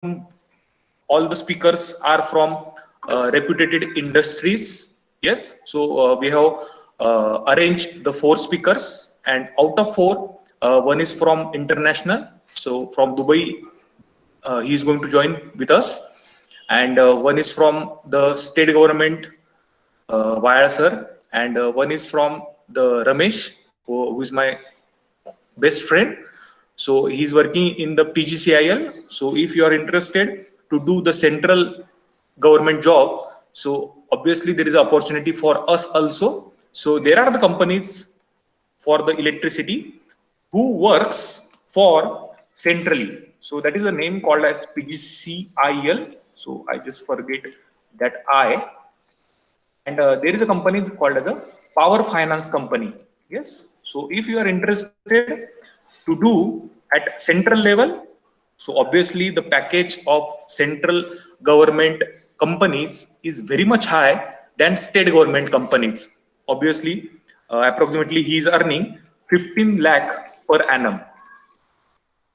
all the speakers are from reputed industries. Yes, so we have arranged the 4 speakers, and out of 4, one is from international. So from Dubai, he is going to join with us, and one is from the state government, Vaya sir, and one is from the Ramesh, who is my best friend. So he's working in the PGCIL. So if you are interested to do the central government job, so obviously there is an opportunity for us also. So there are the companies for the electricity who works for centrally. So that is the name called as PGCIL. So I just forget that I. And there is a company called as a Power Finance Company. Yes. So if you are interested to do at central level, so obviously the package of central government companies is very much high than state government companies. Obviously, approximately he is earning 15 lakh per annum.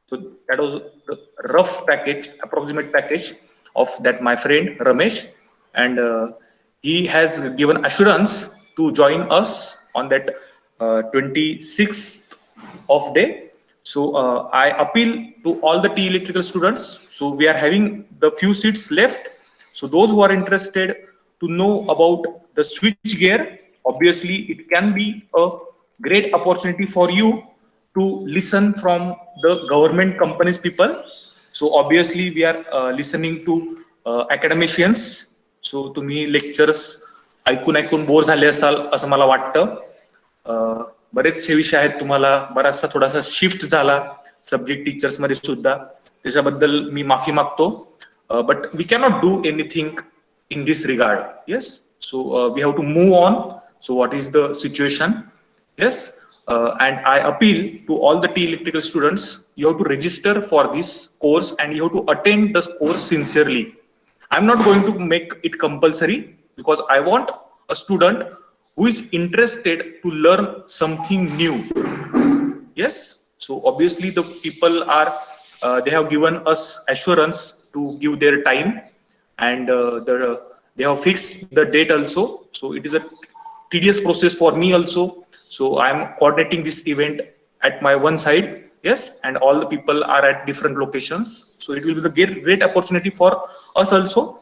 So that was the rough package, approximate package of that my friend Ramesh, and he has given assurance to join us on that 26th of day. So I appeal to all the T electrical students. So we are having the few seats left. So those who are interested to know about the switch gear, obviously it can be a great opportunity for you to listen from the government companies people. So obviously we are listening to academicians. So तुम्ही lectures ऐकून ऐकून bore झाले असाल असं मला वाटतं. बरेचसे विषय आहेत, तुम्हाला बराचसा थोडासा शिफ्ट झाला सब्जेक्ट टीचर्स मध्ये सुद्धा, त्याच्याबद्दल मी माफी मागतो. But we cannot do anything in this regard. Yes, so we have to move on. So what is the situation? Yes, and I appeal to all the T electrical students, you have to register for this course and you have to attend the course sincerely. I'm not going to make it compulsory because I want a student who is interested to learn something new. Yes, so obviously the people are, they have given us assurance to give their time, and they have fixed the date also. So it is a tedious process for me also. So I am coordinating this event at my one side. Yes, and all the people are at different locations. So it will be the great opportunity for us also.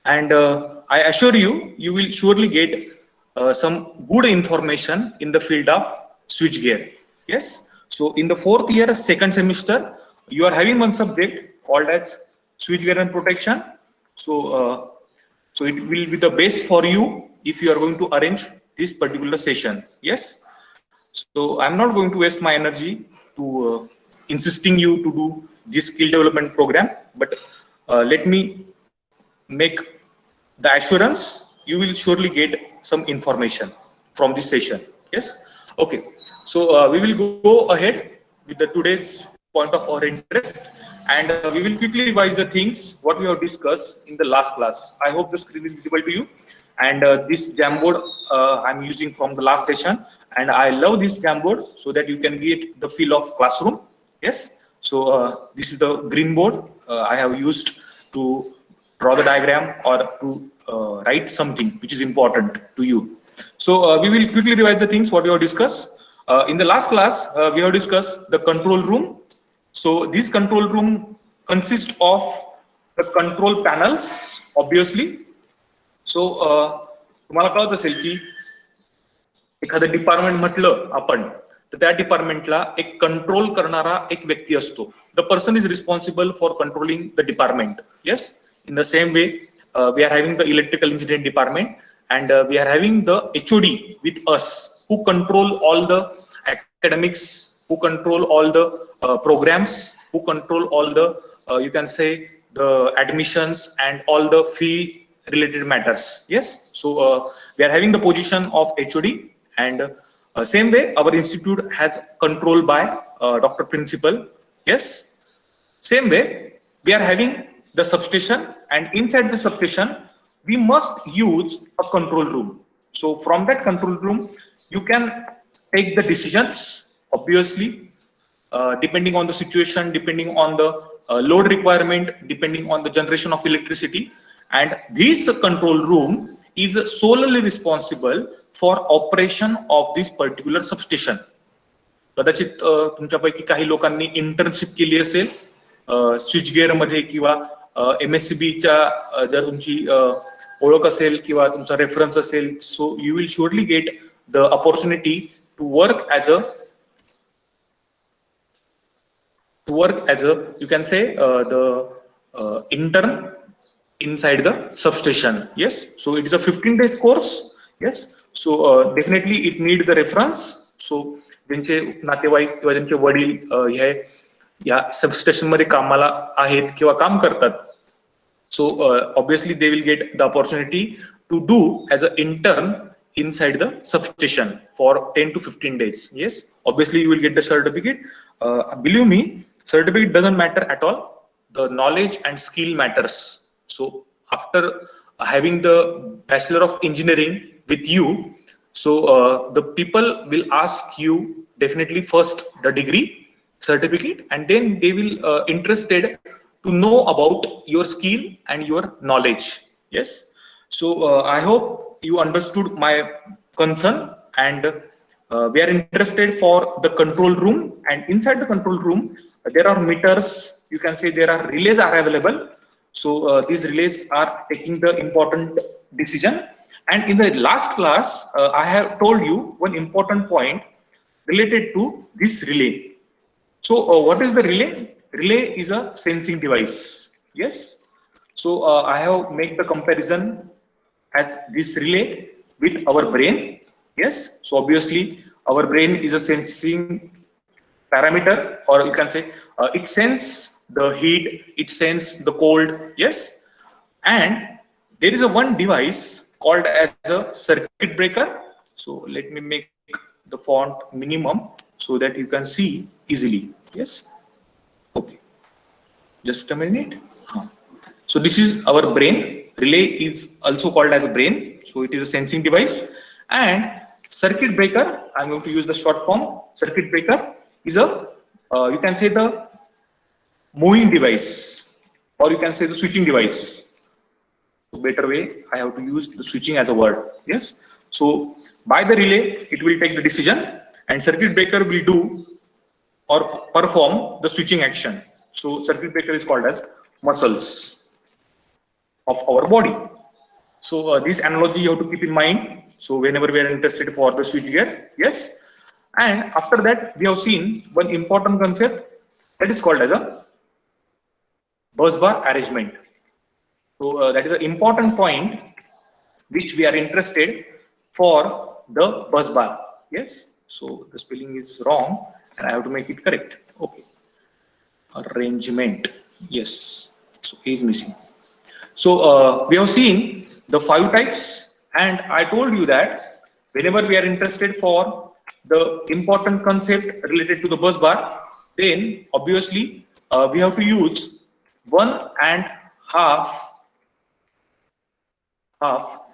And I assure you, you will surely get some good information in the field of switchgear. Yes. So in the 4th year, 2nd semester, you are having one subject called as switchgear and protection. So so it will be the base for you if you are going to arrange this particular session. Yes, so I'm not going to waste my energy to insisting you to do this skill development program, but let me make the assurance you will surely get some information from this session. Yes, okay, so we will go ahead with the today's point of our interest, and we will quickly revise the things what we have discussed in the last class. I hope the screen is visible to you. And this Jamboard I'm using from the last session, and I love this Jamboard so that you can get the feel of classroom. Yes, so this is the green board I have used to draw the diagram or to write something which is important to you. So we will quickly revise the things what we have discussed. In the last class, we have discussed the control room. So this control room consists of the control panels, obviously. सो तुम्हाला कळत असेल की एखादं department म्हटलं आपण तर त्या डिपार्टमेंटला एक कंट्रोल करणारा एक व्यक्ती असतो. The person is responsible for controlling the department. Yes, in the same way we are having the electrical engineering department, and we are having the HOD with us who control all the academics, who control all the programs, who control all the you can say the admissions and all the fee related matters. Yes, so we are having the position of HOD, and same way our institute has control by Dr. Principal. Yes, same way we are having the substation, and inside the substation we must use a control room. So from that control room you can take the decisions, obviously depending on the situation, depending on the load requirement depending on the generation of electricity, and this control room is solely responsible for operation of this particular substation. कदाचित तुमच्यापैकी काही लोकांनी internship केली असेल switch gear मध्ये किंवा MSCB च्या जर तुमची ओळख असेल किंवा तुमचा रेफरन्स असेल, so you will surely get the opportunity to work as a you can say the intern inside the substation. Yes, so it is a 15 days course. Yes, so definitely it need the reference. So ज्यांचे नातेवाईक किंवा ज्यांचे वडील या substation मध्ये कामाला आहेत किंवा काम करतात, so obviously they will get the opportunity to do as an intern inside the substation for 10 to 15 days. Yes, obviously you will get the certificate. Believe me, certificate doesn't matter at all. The knowledge and skill matters. So after having the Bachelor of Engineering with you, so the people will ask you definitely first the degree certificate, and then they will interested to know about your skill and your knowledge. Yes, so I hope you understood my concern, and we are interested for the control room, and inside the control room there are meters, you can say there are relays are available. So these relays are taking the important decision. And in the last class I have told you one important point related to this relay. So what is the relay? Relay is a sensing device. Yes, so I have made the comparison as this relay with our brain. Yes, so obviously our brain is a sensing parameter, or you can say it sense the heat, it sense the cold. Yes, and there is a one device called as a circuit breaker. So let me make the font minimum so that you can see easily. Yes, okay, just a minute. So this is our brain. Relay is also called as a brain, so it is a sensing device. And circuit breaker, I'm going to use the short form. Circuit breaker is a you can say the moving device, or you can say the switching device. So better way, I have to use the switching as a word. Yes, so by the relay it will take the decision, and circuit breaker will do or perform the switching action. So circuit breaker is called as muscles of our body. So this analogy you have to keep in mind. So whenever we are interested for the switch gear. Yes, and after that we have seen one important concept that is called as a bus bar arrangement. So that is an important point which we are interested for the bus bar. Yes, so the spelling is wrong and I have to make it correct. Okay, arrangement. Yes, so A is missing. So we have seen the 5 types, and I told you that whenever we are interested for the important concept related to the bus bar, then obviously we have to use 1.5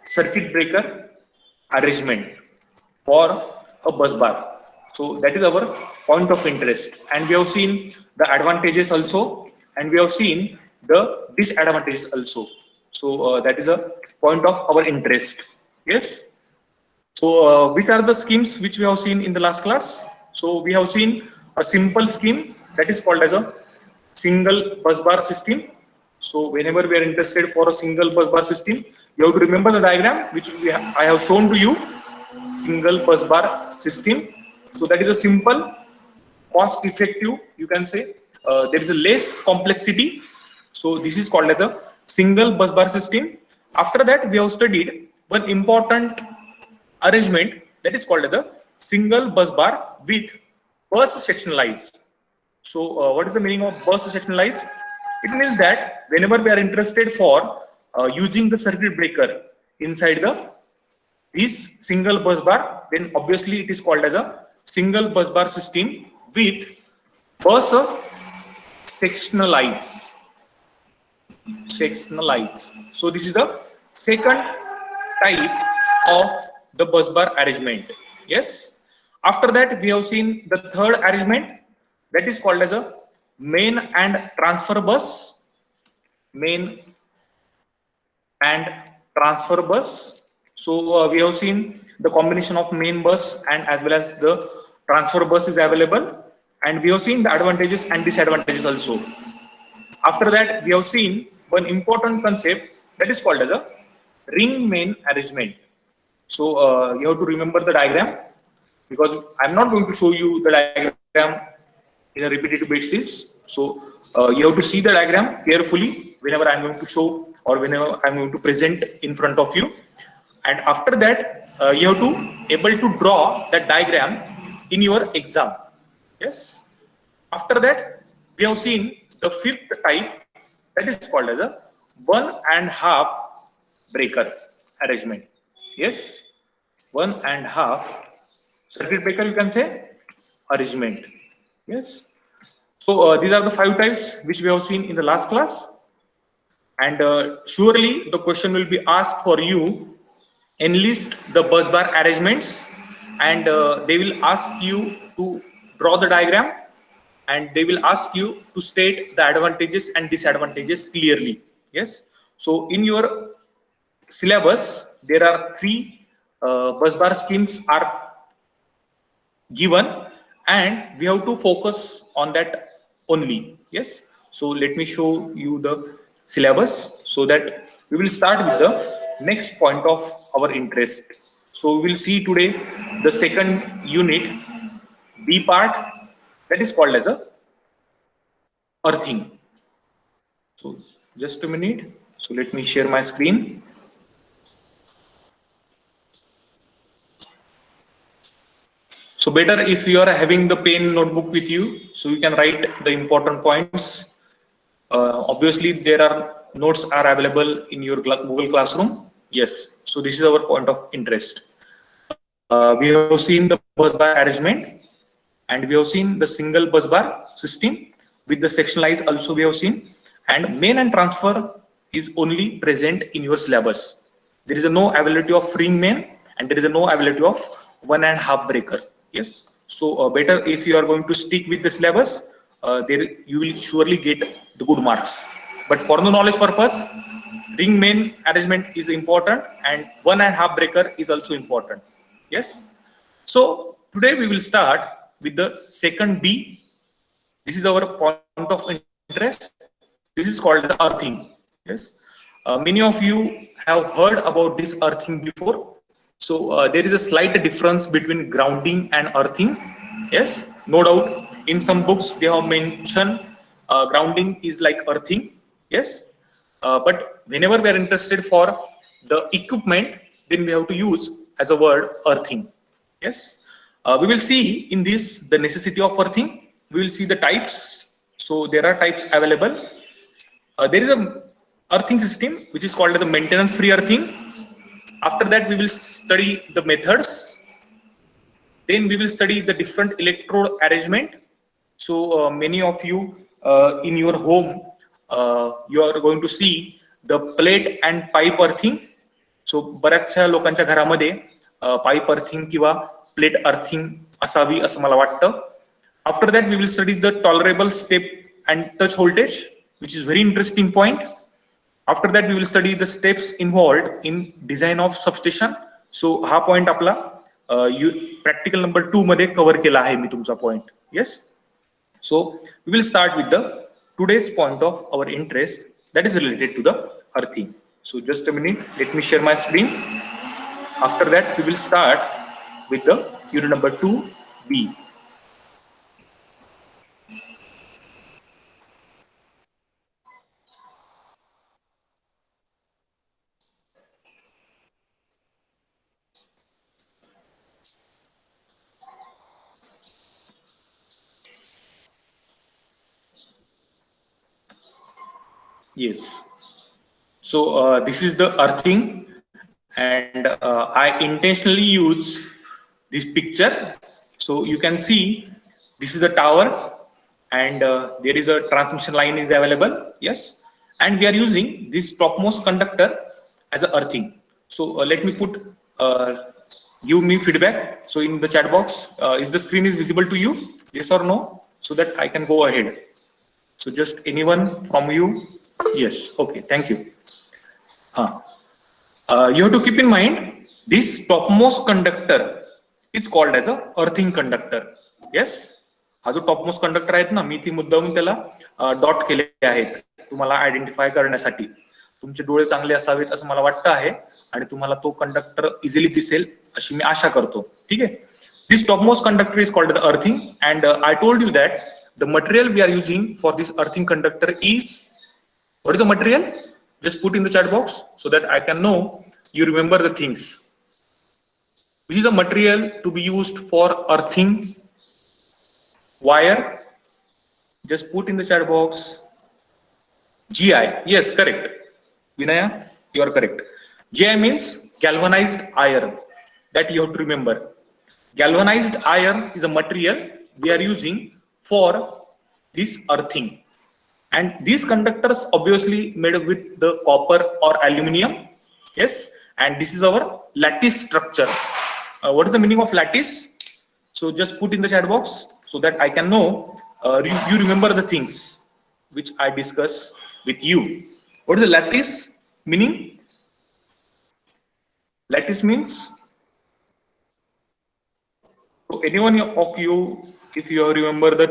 circuit breaker arrangement for a bus bar. So that is our point of interest, and we have seen the advantages also, and we have seen the disadvantages also. So that is a point of our interest. Yes, so which are the schemes which we have seen in the last class? So we have seen a simple scheme that is called as a single bus bar system. So whenever we are interested for a single bus bar system, you have to remember the diagram which I have shown to you. Single bus bar system. So that is a simple, cost effective, you can say. There is a less complexity. So this is called as a single bus bar system. After that we have studied one important arrangement that is called as a single bus bar with bus sectionalized. So what is the meaning of bus sectionalized? It means that whenever we are interested for using the circuit breaker inside this single bus bar, then obviously it is called as a single bus bar system with bus sectionalized. So this is the second type of the bus bar arrangement. Yes. After that we have seen the third arrangement that is called as a main and transfer bus, main and transfer bus. So we have seen the combination of main bus and as well as the transfer bus is available, and we have seen the advantages and disadvantages also. After that, we have seen one important concept that is called as a ring main arrangement. So you have to remember the diagram, because I'm not going to show you the diagram in a repetitive basis. So you have to see the diagram carefully whenever I'm going to show or whenever I'm going to present in front of you. And after that, you have to able to draw that diagram in your exam. Yes. After that, we have seen the fifth type, that is called as a 1.5 breaker arrangement. Yes, 1.5 circuit breaker, you can say, arrangement. Yes. So these are the 5 types which we have seen in the last class, and surely the question will be asked for you: enlist the bus bar arrangements, and they will ask you to draw the diagram, and they will ask you to state the advantages and disadvantages clearly. Yes. So in your syllabus, there are 3 bus bar schemes are given, and we have to focus on that only. Yes. So let me show you the syllabus so that we will start with the next point of our interest. So we will see today the second unit, B part, that is called as a earthing. So just a minute. So let me share my screen. So better if you are having the pen notebook with you, so you can write the important points. Obviously, there are notes are available in your Google Classroom. Yes. So this is our point of interest. We have seen the bus bar arrangement, and we have seen the single bus bar system with the sectionalized also we have seen, and main and transfer is only present in your syllabus. There is a no availability of ring main, and there is a no availability of 1.5 breaker. Yes. So better if you are going to stick with the syllabus, there you will surely get the good marks. But for the knowledge purpose, ring main arrangement is important, and 1.5 breaker is also important. Yes. So today we will start with the second B. This is our point of interest. This is called the earthing. Yes. Many of you have heard about this earthing before. So there is a slight difference between grounding and earthing. Yes, no doubt. In some books they have mentioned grounding is like earthing. Yes, but whenever we are interested for the equipment, then we have to use as a word earthing. Yes, we will see in this the necessity of earthing. We will see the types. So there are types available. There is a earthing system which is called the maintenance free earthing. After that, we will study the methods. Then we will study the different electrode arrangement. So many of you in your home, you are going to see the plate and pipe earthing. So बऱ्याचशा लोकांच्या घरामध्ये pipe earthing किंवा plate earthing असावी असं मला वाटतं. After that, we will study the tolerable step and touch voltage, which is very interesting point. After that, we will study the steps involved in design of substation. So हा point आपला practical number 2 मध्ये cover केला आहे मी तुमचा point. Yes. So we will start with the today's point of our interest, that is related to the earthing. So just a minute, let me share my screen. After that, we will start with the unit number 2B. Yes. So this is the earthing, and I intentionally use this picture. So you can see this is a tower, and there is a transmission line is available. Yes. And we are using this topmost conductor as a earthing. So let me put, give me feedback. So in the chat box, is the screen is visible to you? Yes or no? So that I can go ahead. So just anyone from you? Yes. Okay. Thank you. You have to keep in mind this topmost conductor is called as a earthing conductor. Yes. हा जो topmost conductor आहेत ना, मी ती मुद्दामून त्याला dot केले आहेत तुम्हाला आयडेंटिफाय करण्यासाठी. तुमचे डोळे चांगले असावेत असं मला वाटतं आहे आणि तुम्हाला तो कंडक्टर इझिली दिसेल अशी मी आशा करतो. ठीक आहे. This topmost conductor is called the earthing, and I told you that the material we are using for this earthing conductor is, what is the material? Just put in the chat box so that I can know you remember the things. Which is a material to be used for earthing wire? Just put in the chat box. GI. Yes, correct. Vinaya, you are correct. GI means galvanized iron. That you have to remember. Galvanized iron is a material we are using for this earthing, and these conductors obviously made with the copper or aluminium. Yes, and this is our lattice structure. What is the meaning of lattice? So just put in the chat box so that I can know you remember the things which I discuss with you. What is the lattice meaning? Lattice means, so anyone of you, if you remember the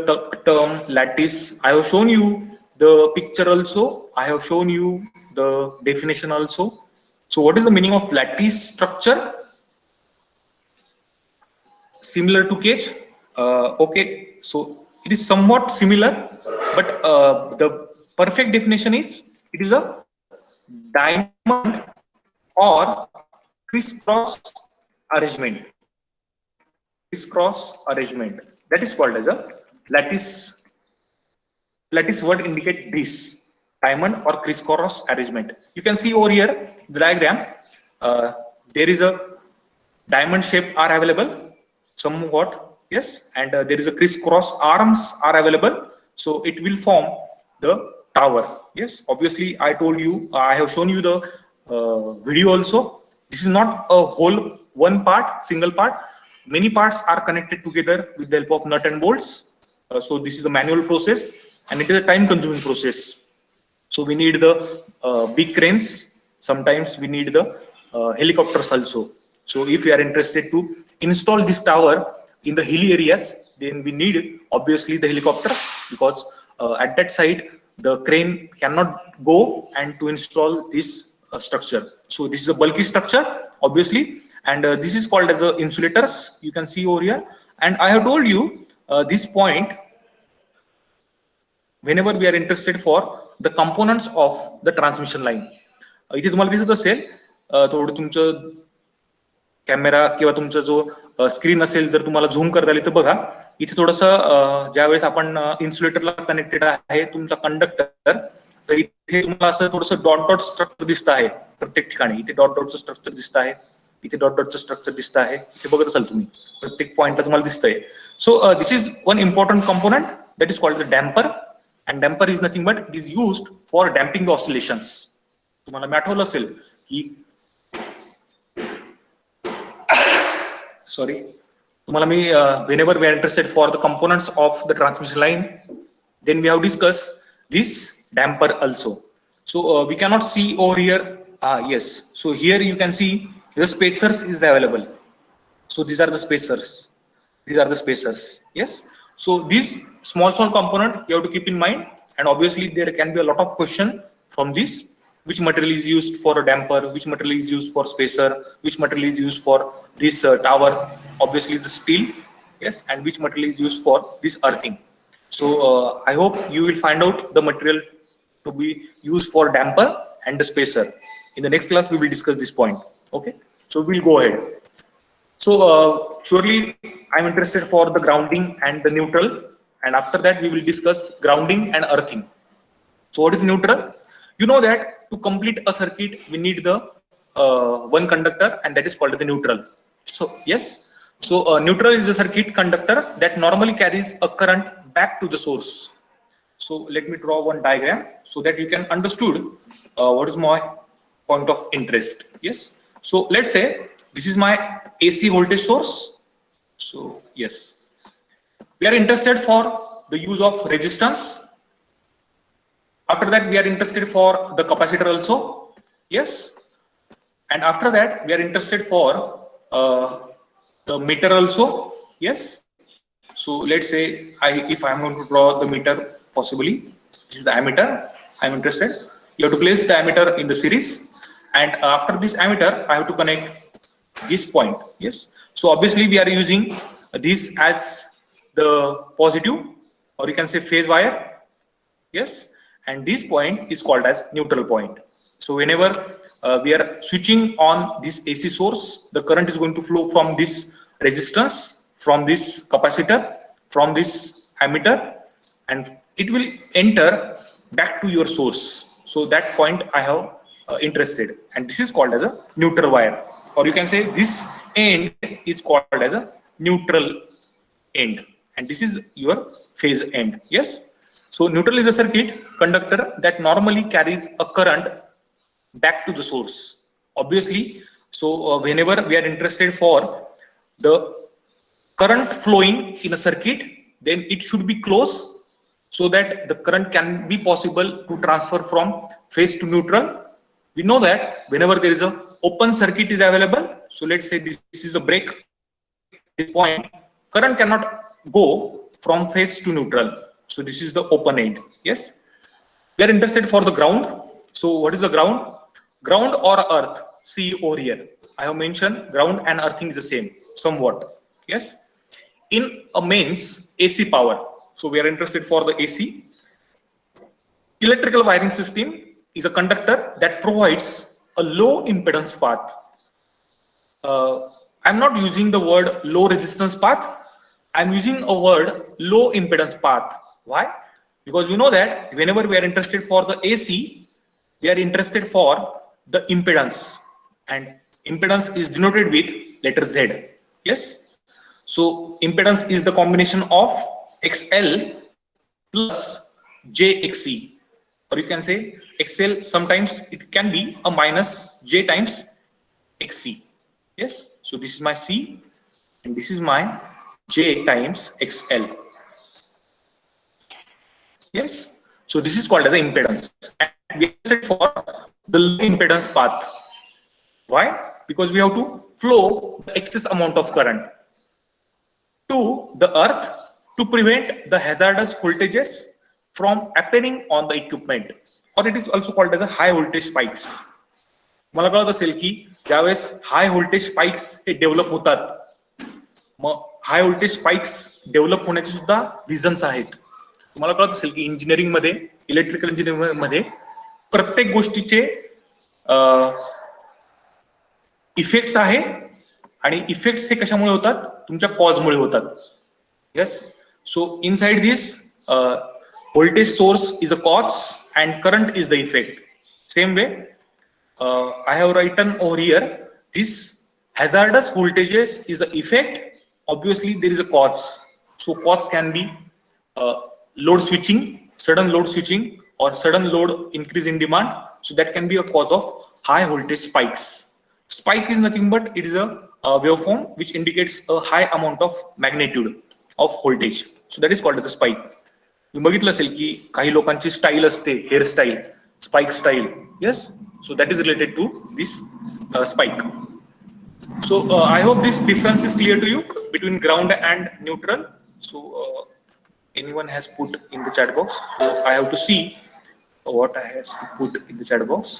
term lattice, I have shown you the picture also. I have shown you the definition also. So what is the meaning of lattice structure? Similar to cage. Okay, so it is somewhat similar, but the perfect definition is it is a diamond or crisscross arrangement. Crisscross arrangement, that is called as a lattice. Lattice word indicate this diamond or crisscross arrangement. You can see over here the diagram. There is a diamond shape are available somewhat, yes, and there is a crisscross arms are available, so it will form the tower. Yes, obviously I told you, I have shown you the video also. This is not a whole one part, single part. Many parts are connected together with the help of nut and bolts. So this is a manual process and it is a time consuming process. So we need the big cranes. Sometimes we need the helicopters also. So if you are interested to install this tower in the hilly areas, then we need obviously the helicopters, because at that site the crane cannot go and to install this structure. So this is a bulky structure obviously, and this is called as insulators. You can see over here, and I have told you this point whenever we are interested for the components of the transmission line. इथे तुम्हाला दिसत असेल थोडं तुमचं camera किंवा तुमचा जो screen असेल जर तुम्हाला झूम करता आली तर बघा, इथे थोडंसं ज्यावेळेस आपण इन्सुलेटरला कनेक्टेड आहे तुमचा कंडक्टर, तर इथे तुम्हाला असं थोडंसं डॉट डॉट स्ट्रक्चर दिसत आहे प्रत्येक ठिकाणी. इथे डॉट डॉटचं स्ट्रक्चर दिसत आहे, इथे डॉट डॉटचं स्ट्रक्चर दिसत आहे, इथे बघत असाल तुम्ही प्रत्येक पॉइंटला तुम्हाला दिसतंय. सो this is one important component that is called the damper, and damper is nothing but it is used for damping the oscillations. तुम्हाला मी आठवलं असेल की sorry, तुम्हाला मी whenever we are interested for the components of the transmission line, then we have discussed this damper also. So we cannot see over here. Yes, so here you can see the spacers is available. So these are the spacers. These are the spacers. Yes. So this small component you have to keep in mind, and obviously there can be a lot of question from this. Which material is used for a damper, which material is used for spacer, which material is used for this tower, obviously the steel, yes, and which material is used for this earthing. So I hope you will find out the material to be used for damper and the spacer. In the next class we will discuss this point. Okay, so we'll go ahead. So surely I'm interested for the grounding and the neutral, and after that we will discuss grounding and earthing. So what is neutral? You know that to complete a circuit we need the one conductor, and that is called the neutral. So yes, so neutral is a circuit conductor that normally carries a current back to the source. So let me draw one diagram so that you can understood what is my point of interest. Yes, so let's say this is my AC voltage source. So yes, we are interested for the use of resistance. After that, we are interested for the capacitor also. Yes. And after that, we are interested for the meter also. Yes. So let's say if I'm going to draw the meter, possibly this is the ammeter. I'm interested. You have to place the ammeter in the series, and after this ammeter, I have to connect this point. Yes. So obviously, we are using this as the positive, or you can say phase wire. Yes. And this point is called as neutral point. So whenever we are switching on this AC source, the current is going to flow from this resistance, from this capacitor, from this ammeter, and it will enter back to your source. So that point I have interested, and this is called as a neutral wire, or you can say this end is called as a neutral end, and this is your phase end. Yes. So neutral is a circuit conductor that normally carries a current back to the source. Obviously, so whenever we are interested for the current flowing in a circuit, then it should be close so that the current can be possible to transfer from phase to neutral. We know that whenever there is a open circuit is available, so let's say this is a break, this point, current cannot go from phase to neutral. So this is the open end. Yes. We are interested for the ground. So what is the ground? Ground or earth. See over here. I have mentioned ground and earthing is the same, somewhat. Yes. In a mains AC power. So we are interested for the AC. Electrical wiring system is a conductor that provides a low impedance path. I'm not using the word low resistance path. I'm using a word low impedance path. Why? Because we know that whenever we are interested for the AC, we are interested for the impedance, and impedance is denoted with letter Z. Yes. So impedance is the combination of XL plus JXC, or you can say XL, sometimes it can be a minus J times XC. Yes. So this is my C and this is my J times XL. Yes. So this is called as the impedance, and we are set for the low impedance path. Why? Because we have to flow the excess amount of current to the earth to prevent the hazardous voltages from appearing on the equipment, or it is also called as a high voltage spikes. मला कळत असेल की ज्यावेळेस high voltage spikes हे develop होतात, मग high voltage spikes develop होण्याचे सुद्धा reasons आहेत. तुम्हाला कळत असेल की इंजिनिअरिंग मध्ये, इलेक्ट्रिकल इंजिनिअरिंग मध्ये प्रत्येक गोष्टीचे इफेक्ट्स आहे, आणि इफेक्ट्स हे कशामुळे होतात? तुमच्या कॉजमुळे होतात. Yes. So inside this voltage source is a cause and current is the effect. Same way, I have written over here, this hazardous voltages is the effect. Obviously there is a cause. So cause can be load switching, sudden load switching, or sudden load increase in demand. So that can be a cause of high voltage spikes. Spike is nothing but it is a waveform which indicates a high amount of magnitude of voltage. So that is called as a spike. मी बघितलं असेल की काही लोकांची style असते, hair style, spike style. Yes. So that is related to this spike. सो I hope this difference is clear to you between ground and neutral. So anyone has put in the chat box. So I have to see what I have to put in the chat box.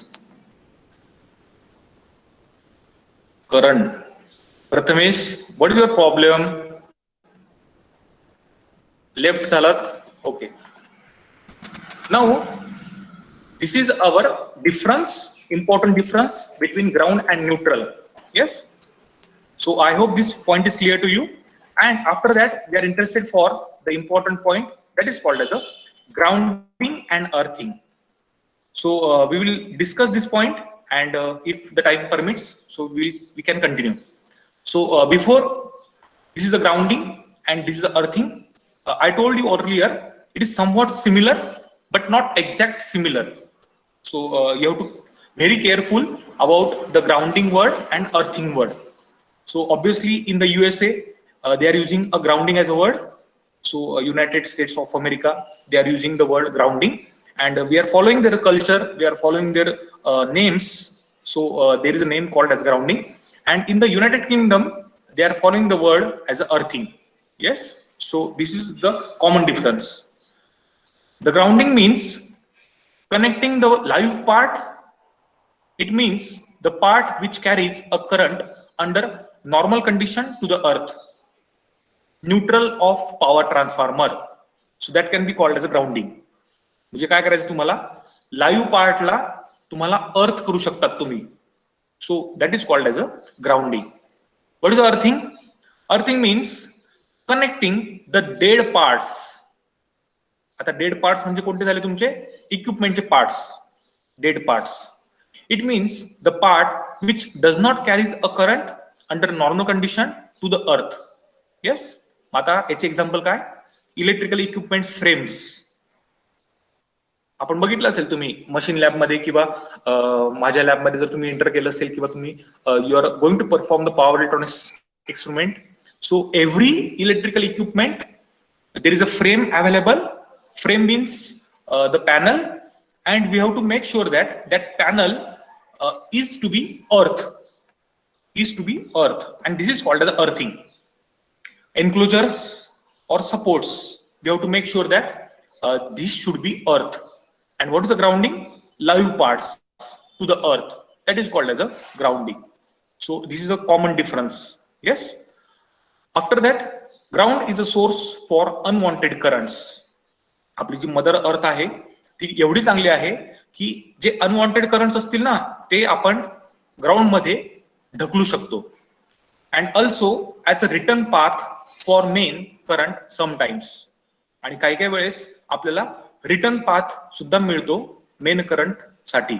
Karan, Prathamesh, what is your problem? Left salat. Okay. Now this is our difference, important difference between ground and neutral. Yes. So I hope this point is clear to you. And after that, we are interested for the important point that is called as a grounding and earthing. So we will discuss this point, and if the time permits, so we can continue. So before, this is the grounding and this is the earthing. I told you earlier, it is somewhat similar, but not exact similar. So you have to very careful about the grounding word and earthing word. So obviously in the USA, they are using a grounding as a word. So United States of America, they are using the word grounding, and we are following their culture, we are following their names. So there is a name called as grounding, and in the United Kingdom they are following the word as earthing. Yes, so this is the common difference. The grounding means connecting the live part. It means the part which carries a current under normal condition to the earth, neutral of power transformer. So that can be called as a grounding. म्हणजे काय करायचं तुम्हाला, live पार्टला तुम्हाला अर्थ करू शकतात तुम्ही. So that is called as a grounding. What is earthing? Earthing means connecting the dead parts. आता dead parts म्हणजे कोणते झाले तुमचे? इक्विपमेंटचे parts, dead parts. It means the part which does not carries a current under normal condition to the earth. Yes, आता याचे example काय? Electrical equipments frames. आपण बघितलं असेल तुम्ही मशीन लॅबमध्ये किंवा माझ्या लॅबमध्ये जर तुम्ही एंटर केलं असेल किंवा तुम्ही you are going to perform the power electronics experiment. So every electrical equipment there is a frame available. Frame means the panel, and we have to make sure that that panel is to be earth, and this is called as earthing. Enclosures or supports, we have to make sure that this should be earth. And what is the grounding? Live parts to the earth, that is called as a grounding. So this is a common difference. Yes, after that, ground is a source for unwanted currents. आपली जी mother earth आहे ती एवढी चांगली आहे की जे unwanted currents असतील ना ते आपण ग्राउंड मध्ये ढकलू शकतो. And also as a return path for main current sometimes. आणि काही काही वेळेस आपल्याला रिटर्न पाथ सुद्धा मिळतो मेन करंट साठी.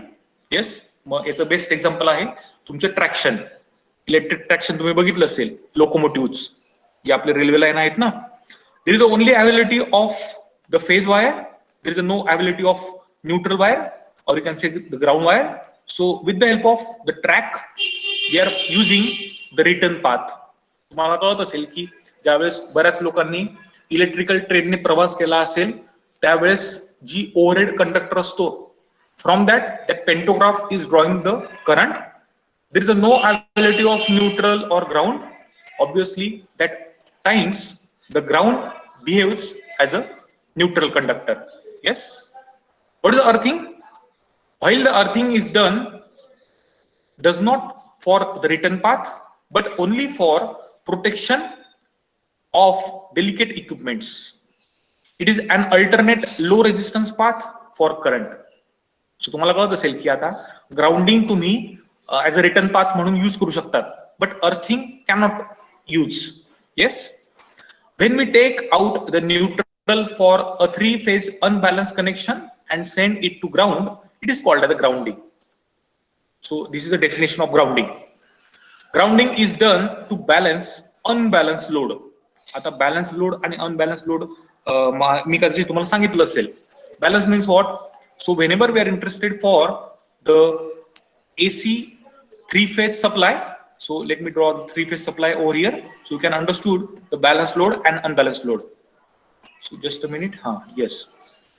येस, मग याचं बेस्ट एक्झाम्पल आहे तुमचे ट्रॅक्शन. इलेक्ट्रिक ट्रॅक्शन तुम्ही बघितलं असेल, लोकोमोटिव्ह जे आपले रेल्वे लाईन आहेत ना, there is only availability of the phase wire, there is no availability of neutral wire, or you can say the ground wire. So with the help of the track we are using the return path. तुम्हाला कळत असेल की ज्यावेळेस बऱ्याच लोकांनी electrical ट्रेनने प्रवास केला असेल त्यावेळेस जी ओव्हरहेड कंडक्टर असतो, from that pantograph is drawing the current. There is no availability of neutral or ground. Obviously that times the ground behaves as a neutral conductor. Yes, what is the earthing? While the earthing is done, does not for the return path but only for protection of delicate equipments. It is an alternate low resistance path for current. So तुम्हाला कळत असेल की आता grounding तुम्ही as a return path म्हणून use करू शकतात, but earthing cannot use. Yes, when we take out the neutral for a three-phase unbalanced connection and send it to ground, it is called as the grounding. So this is the definition of grounding. Grounding is done to balance unbalanced load. आता balance load आणि unbalanced load मी कधी तुम्हाला सांगितलं असेल. Balance means what? So whenever we are interested for the AC three-phase supply, so let me draw the three-phase supply over here, so you can understood the balanced load and unbalanced load. So just a minute. Yes.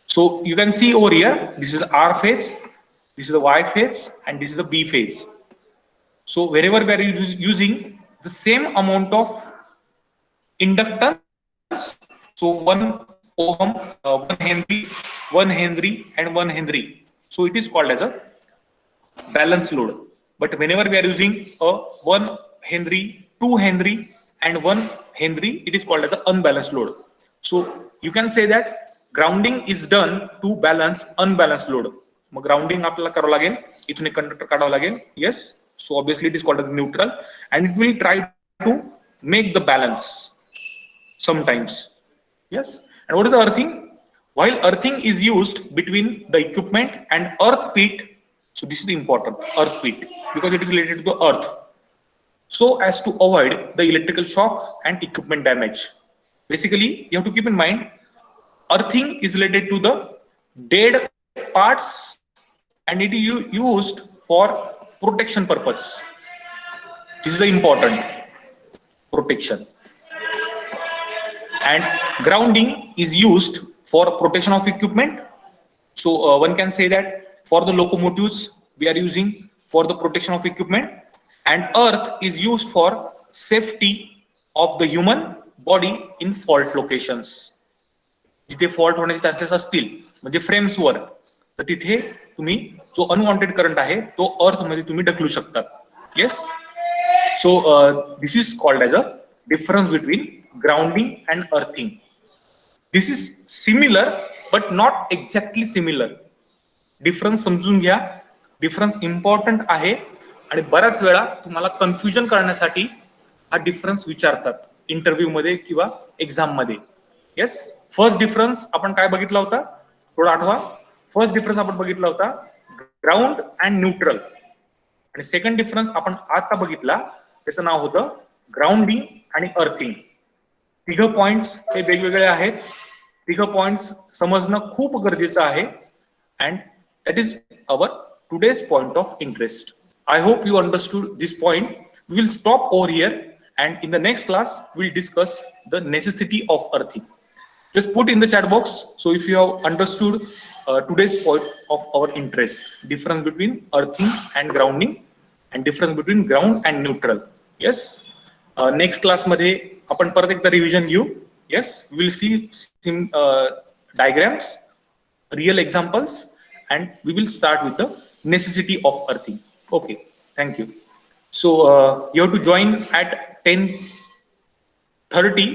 So you can see over here, this is the R phase, this is the Y phase, and this is the B phase. So wherever we are using the same amount of inductance, so 1 ohm, 1 Henry, and 1 Henry. So it is called as a balanced load. But whenever we are using a 1 Henry, 2 Henry, and 1 Henry, it is called as an unbalanced load. So you can say that grounding is done to balance unbalanced load. मग grounding आपल्याला करावं लागेल, इथून एक conductor काढावं लागेल. Yes, so obviously it is called as neutral and it will try to make the balance sometimes. Yes, and what is earthing? While earthing is used between the equipment and earth pit, so this is important, earth pit, because it is related to the earth, so as to avoid the electrical shock and equipment damage. Basically, you have to keep in mind, earthing is related to the dead parts and it is used for protection purpose. This is the important protection. And grounding is used for protection of equipment. So one can say that for the locomotives we are using for the protection of equipment, and earth is used for safety of the human body in fault locations. जिथे fault होण्याचे chances असतील म्हणजे फ्रेम्सवर, तर तिथे तुम्ही जो unwanted current आहे तो अर्थ मध्ये तुम्ही ढकलू शकता. Yes. So this is called as a difference between grounding and earthing. This is similar but not exactly similar. Difference समजून घ्या. डिफरन्स इम्पॉर्टंट आहे आणि बऱ्याच वेळा तुम्हाला कन्फ्युजन करण्यासाठी हा डिफरन्स विचारतात इंटरव्ह्यू मध्ये किंवा एक्झाम मध्ये. येस. फर्स्ट डिफरन्स आपण काय बघितला होता, थोडा आठवा. फर्स्ट डिफरन्स आपण बघितला होता ग्राउंड अँड न्यूट्रल, आणि सेकंड डिफरन्स आपण आता बघितला त्याचं नाव होतं ग्राउंडिंग आणि अर्थिंग. तिघ पॉइंट्स हे वेगवेगळे आहेत. तिघ पॉइंट्स समजणं खूप गरजेचं आहे, and that is our today's point of interest. I hope you understood this point. We will stop over here, and in the next class we'll discuss the necessity of earthing. Just put in the chat box so if you have understood today's point of our interest, difference between earthing and grounding and difference between ground and neutral. Yes. Next class मध्ये आपण परत एकदा revision घेऊ. Yes, we will see diagrams, real examples, and we will start with the necessity of earthing. Okay, thank you. So you have to join at 10:30